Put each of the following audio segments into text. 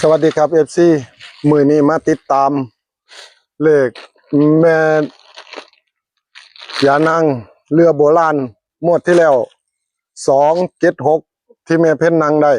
สวัสดีครับเอฟซีมือนี้มาติดตามเลขแม่ยานางเรือโบราณงวดที่แล้ว276ที่แม่เพ่นนางได้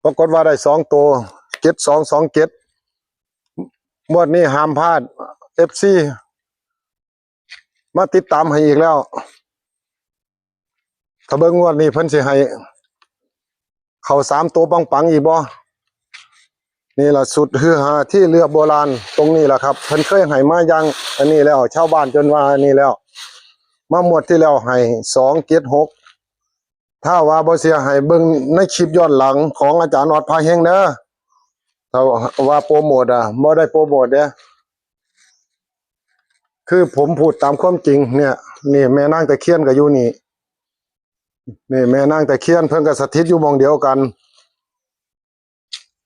ปรากฏว่าได้2 ตัว7227งวดนี้ห้ามพลาดเอฟซีมาติดตามให้อีกแล้วถ้าเบิ่งงวดนี้เพิ่นสิให้เข้า3 ตัวปังๆอีกบ่นี่ล่ะสุดฮือฮาที่เรือโบราณตรงนี้ล่ะครับเพิ่นเคยให้มาอย่างอันนี้แล้วชาวบ้านจนว่าอันนี้แล้วมาหมวดที่แล้วให้276ถ้าว่าบ่เสียให้เบิ่งในคลิปย้อนหลังของอาจารย์ออดพาเฮงเด้อถ้าว่าโปรโมทบ่ได้โปรโมทเด้อคือผมพูดตามความจริงเนี่ยนี่แม่นางตะเคียนก็อยู่นี่แม่นางตะเคียนเพิ่นก็สถิตอยู่หม้องเดียวกัน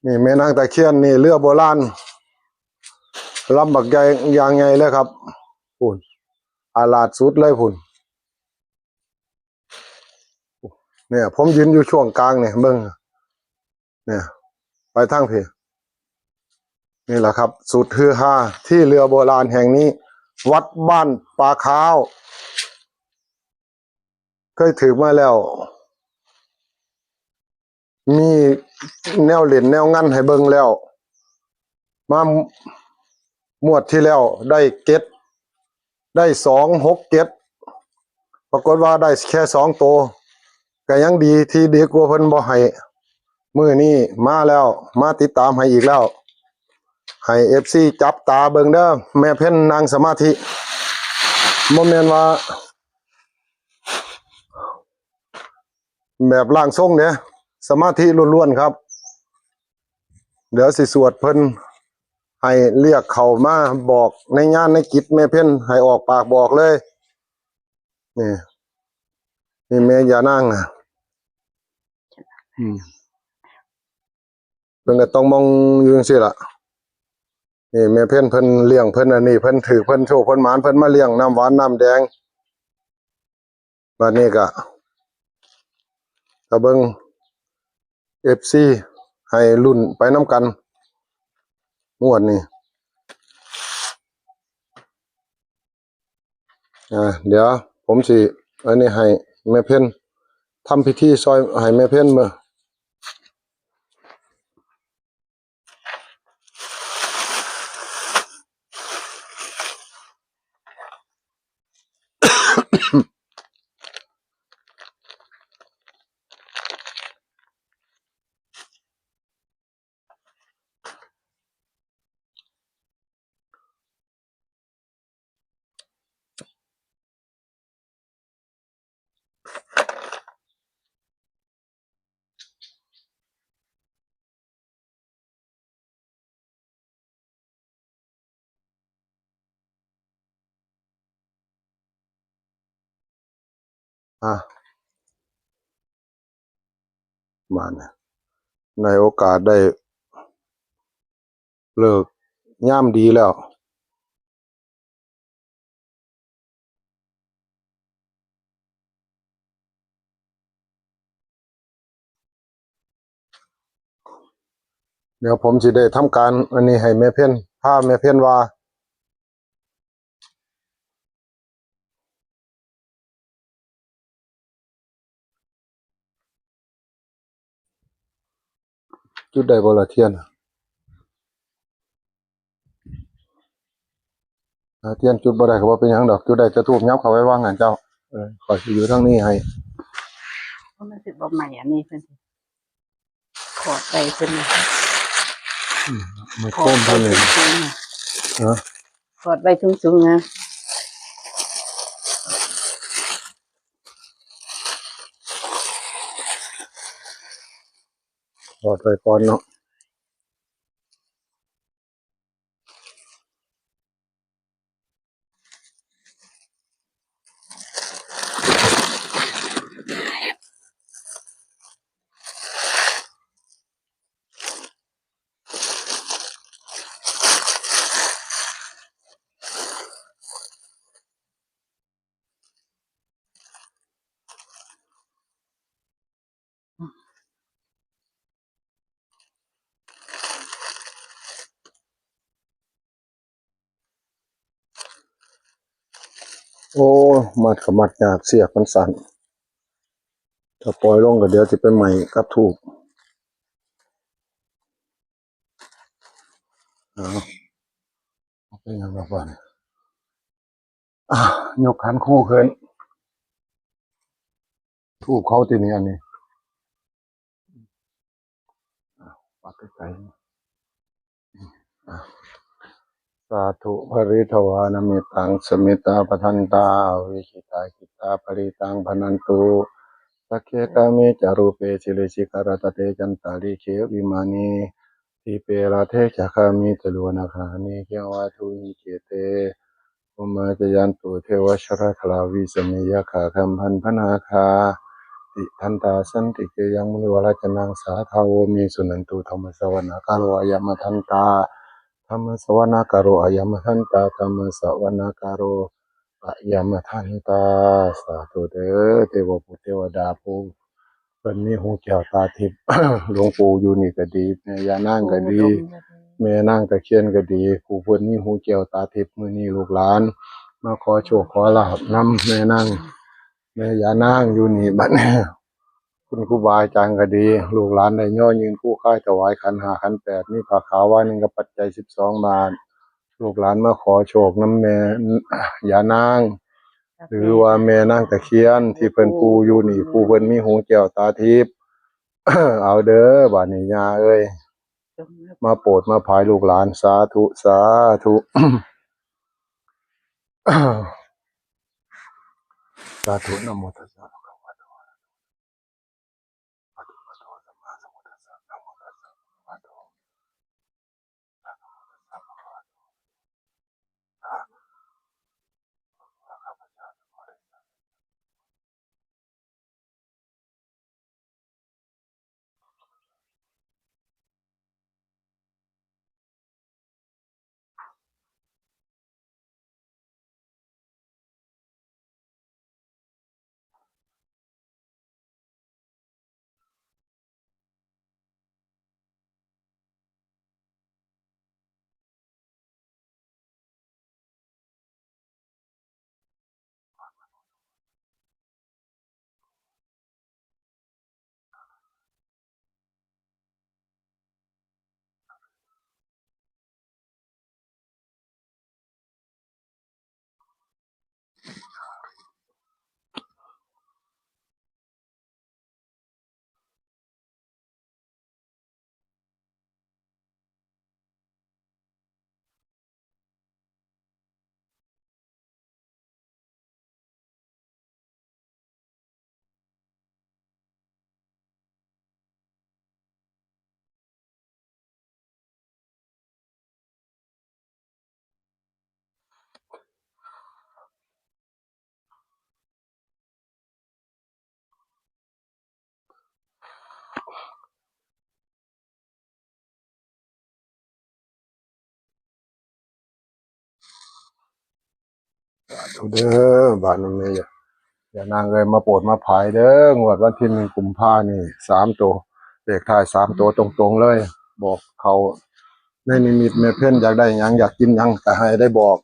นี่แม่นางตะเคียนนี่เรือโบราณลำบักใหญ่อย่างไงเลยครับพุ่นอาลาดสุดเลยพุ่นเนี่ยผมยืนอยู่ช่วงกลางเนี่ยเบิ่งเนี่ยไปทางพี่นี่แหละครับสุดฮือฮาที่เรือโบราณแห่งนี้วัดบ้านปลาขาวเคยถือมาแล้วมีแนวเหรียญแนวงั้นให้เบิ่งแล้วมาหมวดที่แล้วได้เก็ดได้267ปรากฏว่าได้แค่2 ตัวก็ยังดีที่ดีกว่าเพิ่นบ่ให้มื้อนี้มาแล้วมาติดตามให้อีกแล้วให้เอฟซีจับตาเบิ่งเด้อแม่เพ่นนางสมาธิบ่แม่นว่าแบบร่างทรงเด้สมาธิล้วนๆครับเดี๋ยวสิสวดเพิ่นให้เรียกเขามาบอกในงานในกิจแม่เพ่นให้ออกปากบอกเลยนี่นี่แม่ย่านางเพิ่นก็ต้องมองอยู่จังซี่ล่ะนี่แม่เพ่นเพิ่นเลี้ยงเพิ่นอันนี้เพิ่นถือเพิ่นโชคเพิ่นหมานเพิ่นมาเลี้ยงน้ำหวานน้ำแดงบัดนี้ก็เบิ่ง FC ให้รุ่นไปน้ำกันงวดนี้เดี๋ยวผมสิอันนี้ให้แม่เพ่นทำพิธีซอยให้แม่เพ่นมื้อมาเนี่ยในโอกาสได้เลิกยามดีแล้วเดี๋ยวผมสิได้ทำการอันนี้ให้แม่เพ่นพาแม่เพ่นว่าจุดใดบ่ละเทียนเทียนจุดบ่ได้ก็บ่เป็นหยังดอกจุดใดจะทูบยับเข้าไว้วางหันเจ้าขอยสิอยู่ทางนี้ให้เพราะมันสิบ่ใหม่อันนี้เพิ่นสิขอดไปเพิ่นไม่โค้มเพิ่นเลยขอดไว้สูงๆนะถอดไว้ก่อนเนาะ โอ้มัดก็มัดยากเสียกมันสั่นถ้าปล่อยลงก็เดี๋ยวสิไปใหม่กับถูกเอาเป็นหยังล่ะบัดนี้ยกขันคู่ขึ้นถูกเขาที่นี่อันนี้ปักไกลๆสาธุภริทวานเมตังสมิตาปทันตาวิชิตากิตาปริตังพนันตุสักเคกามิจารุเปชิลิสิกรตเตจันตาลิเขวิมานีทิเปราเทจักขามิตลวนาคานิเควาทุหิเกเตอุมาจยันตุเทวชรคลาวิสมิยะขาคัมพันพนาคาติทันตาสันติเกยังมุนิวราจนังสาทาวมีสุนันตุธรรมสวนาคาโรอายมทันตาธรรมสวนาคาโรอายมทันตาธรรมสวนาคาโรอายมทันตาสาธุเด้อเทวปุตเทวดาผู้เพิ่นมีหูแก้วตาทิพย์ หลวงปู่อยู่นี่ก็ดีแม่ย่านางก็ดีแม่นางตะเคียนก็ดีผู้เพิ่นมีหูแก้วตาทิพย์มื้อนี้ลูกหลานมาขอโชคขอลาภนำแม่นางแม่ย่านางอยู่นี่บัดนี้ คุณครูบาอาจารย์ก็ดีลูกหลานได้ย่อยืนคู่ค่ายถวายขันธ์5ขันธ์8มีผ้าขาวไว้นึงกับปัจจัย12 บาทลูกหลานมาขอโชคนำแม่ย่านางหรือว่าแม่นางตะเคียนที่เพิ่นปูอยู่นี่ผู้เพิ่นมีหูแก้วตาทิพย์ เอาเด้อบัดนี้ย่าเอ้ยมาโปรดมาภายลูกหลานสาธุสาธุ สาธุนะโมตัสสะภะคะวะโตอะระหะโตสัมมาสัมพุทธัสสะนะโมตัสสะภะคะวะโตเด้อบาดนี้แม่ย่านางเอ้ยมาโปรดมาภายเด้องวดวันที่1กุมภาพันธ์นี่3ตัวเลขท้าย3ตัวตรงๆเลยบอกเขาในนิมิตแม่เพิ่นอยากได้หยังอยากกินหยังก็ให้ได้บอก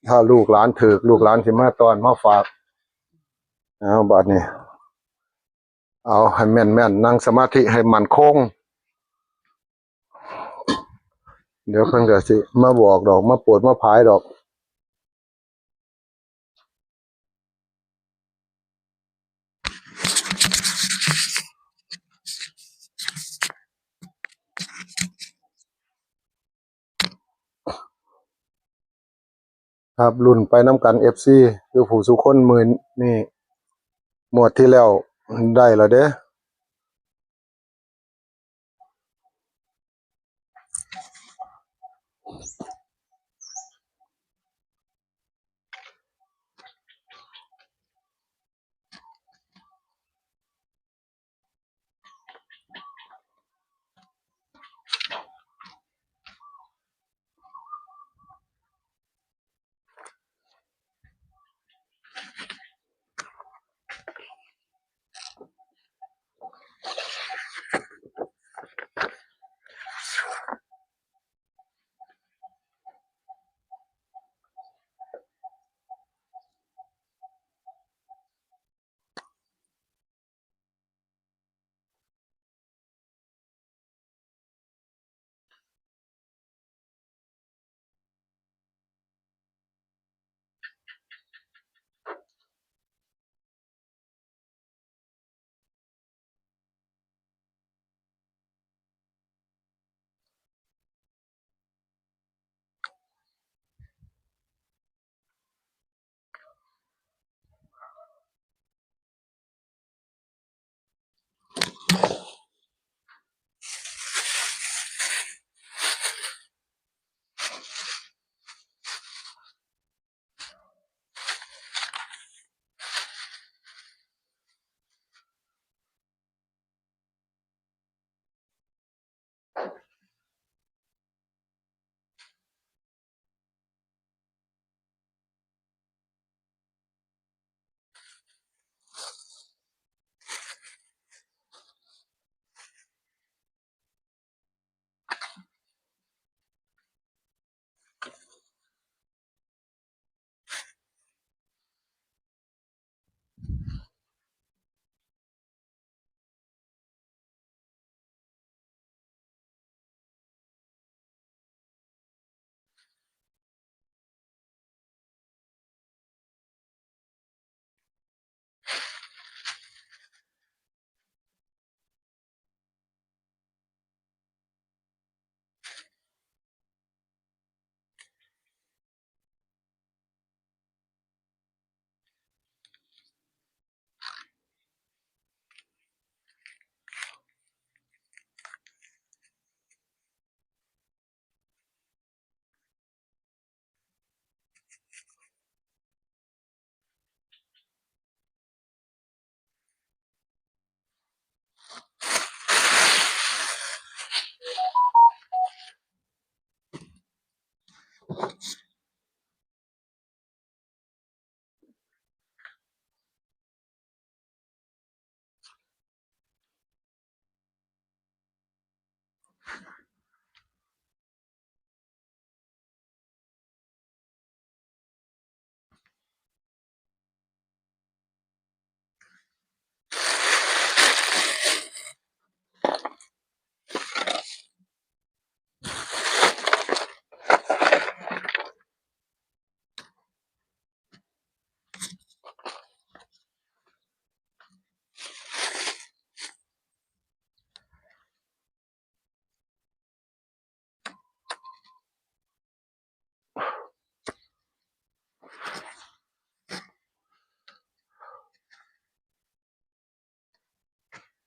ถ้าลูกหลานถูกลูกหลานสิมาต้อนมาฝากเอาบัดนี้เอาให้แม่นๆนั่งสมาธิให้มั่นคงเดี๋ยวเพิ่นก็สิมาบอกดอกมาโปรดมาภายดอกครับรุ่นไปนำกัน FC คือผู้สุคนมื้อนี้หมวดที่แล้วได้แล้วเด้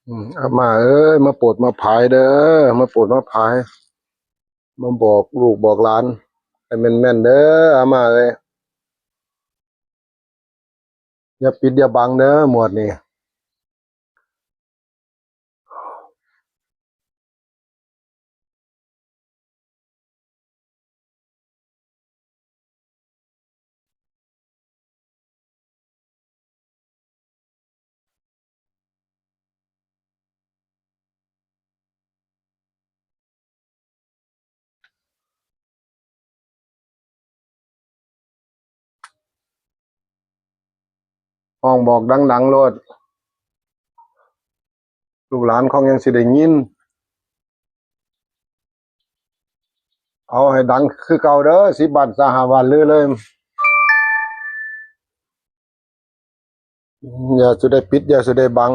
อามาเอ้ยมาโปรดมาภายเด้อมาโปรดมาภายมาบอกลูกบอกหลานให้แม่นๆเด้ออามาเอ้ยอย่าปิดอย่าบังเด้อหมวดนี้ห้องบอกดังๆโลดลูกหลานของยังสิได้ยินเอาให้ดังคือเก่าเด้อ10 บาท20 บาทเลยอย่าสิได้ปิดอย่าสิได้บัง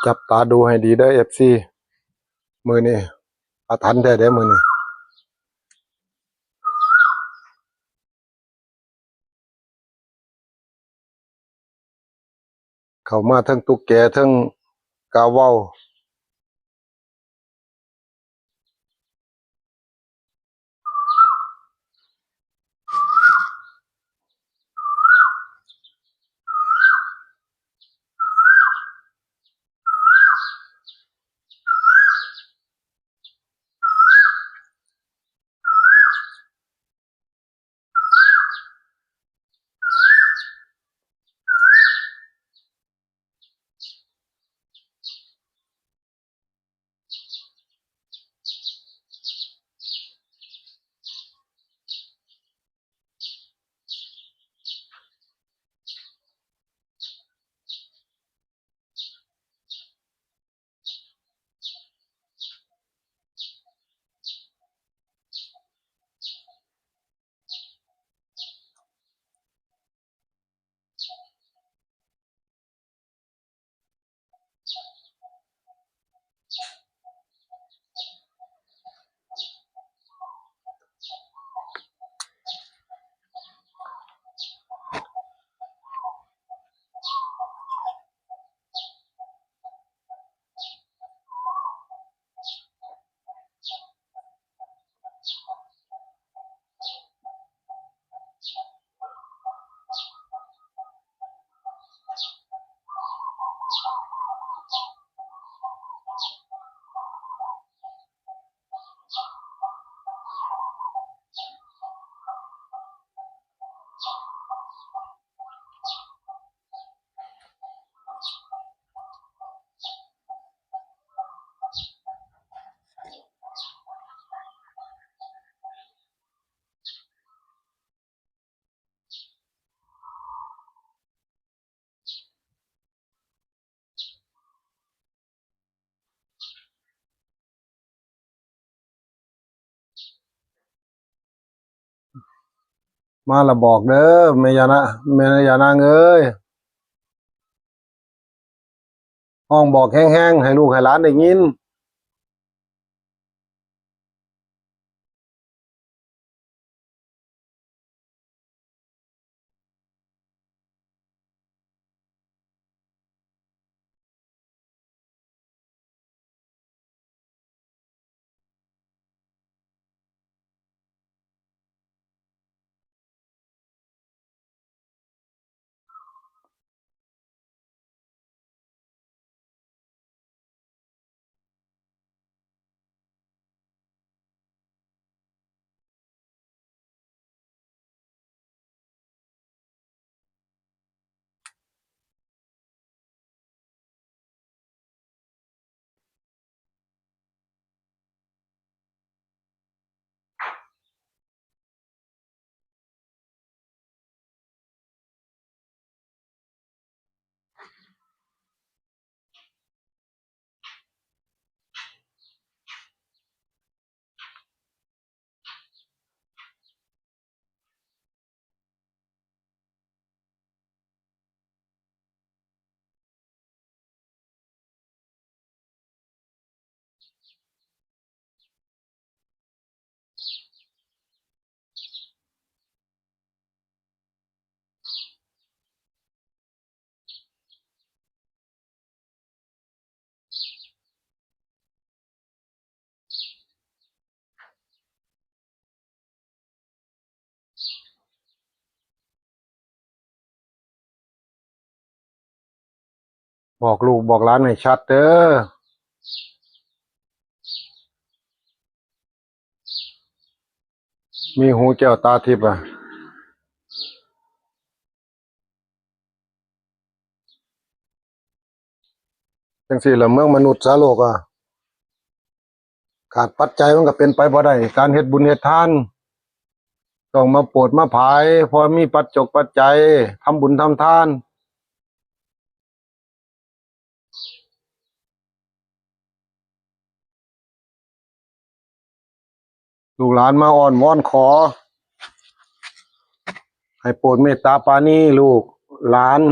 จับตาดูให้ดีเด้อ FC มื้อนี้อาถรรพ์แท้เด้อมื้อนี้เข้ามาทั้งตุ๊กแกทั้งกาเว้า มาละบอกเด้อแม่ยานะแม่ยานางเอ้ยห้องบอกแห้งๆให้ลูกให้หลานได้ยินบอกลูกบอกหลานให้ชัดเด้อมีหูแก้วตาทิพย์จังซี่ล่ะเมืองมนุษย์สาโลกขาดปัจจัยมันก็เป็นไปบ่ได้การเฮ็ดบุญเฮ็ดทานต้องมาโปรดมาภายพอมีปัจจกปัจจัยทำบุญทำทานลูกหลานมาอ้อนวอนขอให้โปรดเมตตาปราณีลูกหลาน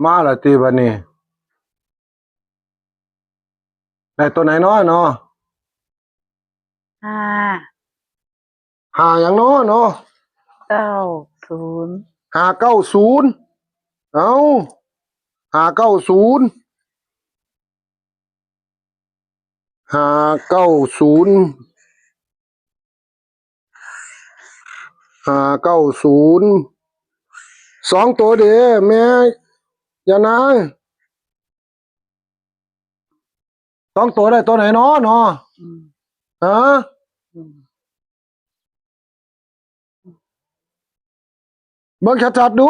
มาแล้วติบัดนี้ได้ตัวไหนน้อเนาะ ห้า หาหยังน้อเนาะ 90 590เอ้า590 2ตัวเด้แม่ยานาง2ตัวได้ตัวไหนน้อเนาะ ฮะ เบิ่งชัดๆดู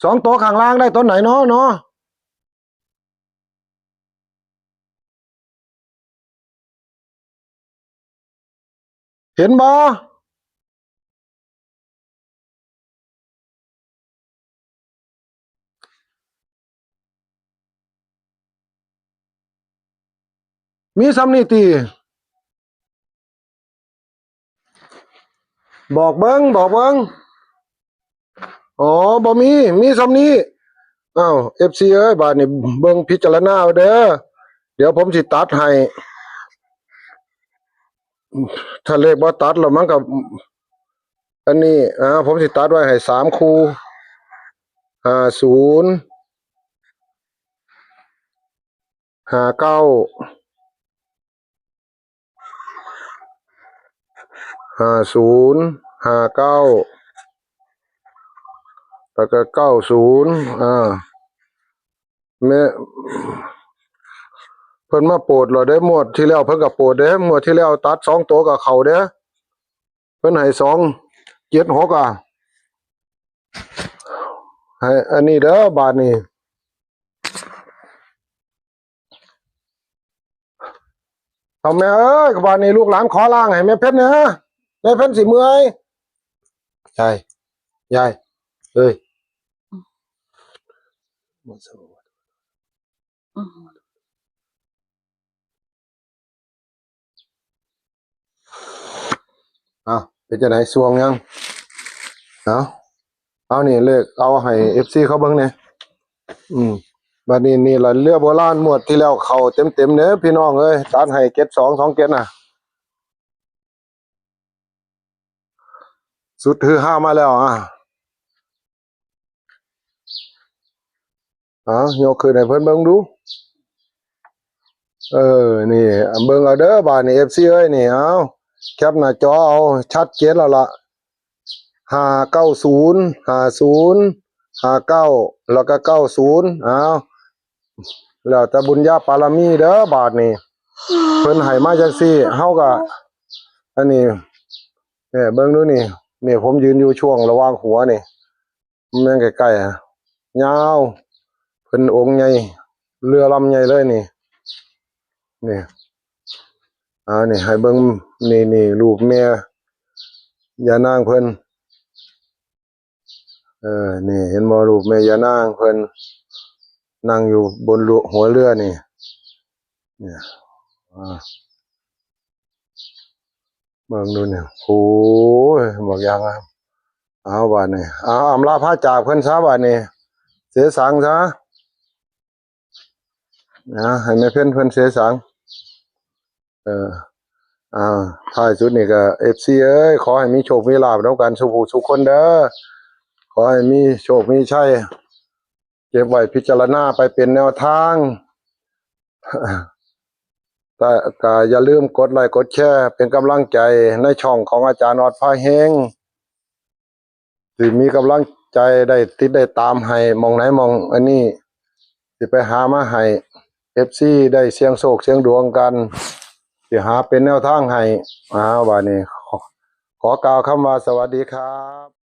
2ตัวข้างล่างได้ตัวไหนน้อเนาะเห็นบ่มีส่ำนี้ติบอกเบิ่งอ๋อบ่มีส่ำนี้อ้าว FC เอ้ยบาดนี้เบิ่งพิจารณาเอาเด้อเดี๋ยวผมสิตัดให้ถ้าเลขบ่ตัดแล้วมันก็อันนี้ผมสิตัดไว้ให้3คู่50 59 50 59แล้วก็90แม่เพิ่นมาโปรดเราได้หมวดที่แล้วเพิ่นก็โปรดเด้หมวดที่แล้วตัด2ตัวกับเขาเด้เพิ่นให้276ให้อันนี้เด้อบาทนี้เอาแม่เอ้ยบาทนี้ลูกหลานขอล้างให้แม่เพชรนะแม่เพชรสิเมื่อยยายเอ้ย อืม เป็นจะไหนสวงยังเอานี่เลขเอาให้ FC เขาเบิ่งเนี่ยบัดนี้นี่ล่ะเรือโบราณหมวดที่แล้วเข้าเต็มๆเด้อพี่น้องเอ้ยตัดให้เกต2 2เกตน่ะสุดฮือฮามาแล้วยกขึ้นให้เพิ่นเบิ่งดูนี่เบิ่งเอาเด้อบาดนี้ FC เอ้ยนี่เอาแคปหน้าจอเอาชัดเจนแล้วล่ะ590 50 59แล้วก็90แล้วแต่บุญญาปารมีเด้อบาดนี้เพิ่นให้มาจังซี่เฮาก็อันนี้เบิ่งดูนี่ผมยืนอยู่ช่วงระหว่างหัวนี่แม่งใกล้ๆยาวเพิ่นองค์ใหญ่เรือลำใหญ่เลยนี่นี่ให้เบิ่งนี่รูปแม่ย่านางเพิ่นนี่เห็นบ่รูปแม่ย่านางเพิ่นนั่งอยู่บนหัวเรือนี่เบิ่งดูนี่โอ้ยบอกอย่างเอาบาดนี้อำลาพระจากเพิ่นซะบาดนี้เสียสังซะให้แม่เพิ่นเสียสังท้ายสุดนี่ก็ FC เอ้ยขอให้มีโชคมีลาภแล้วกันสุขคนเด้อขอให้มีโชคมีชัยเก็บไว้พิจารณาไปเป็นแนวทางแต่ก็อย่าลืมกดไลค์กดแชร์เป็นกำลังใจในช่องของอาจารย์ออดพาเฮงสิมีกำลังใจได้ติดได้ตามให้มองไหนมองอันนี้สิไปหามาให้ FC ได้เสียงโชคเสียงดวงกันสิหาเป็นแนวทางให้บาดนี้ขอกล่าวคำว่าสวัสดีครับ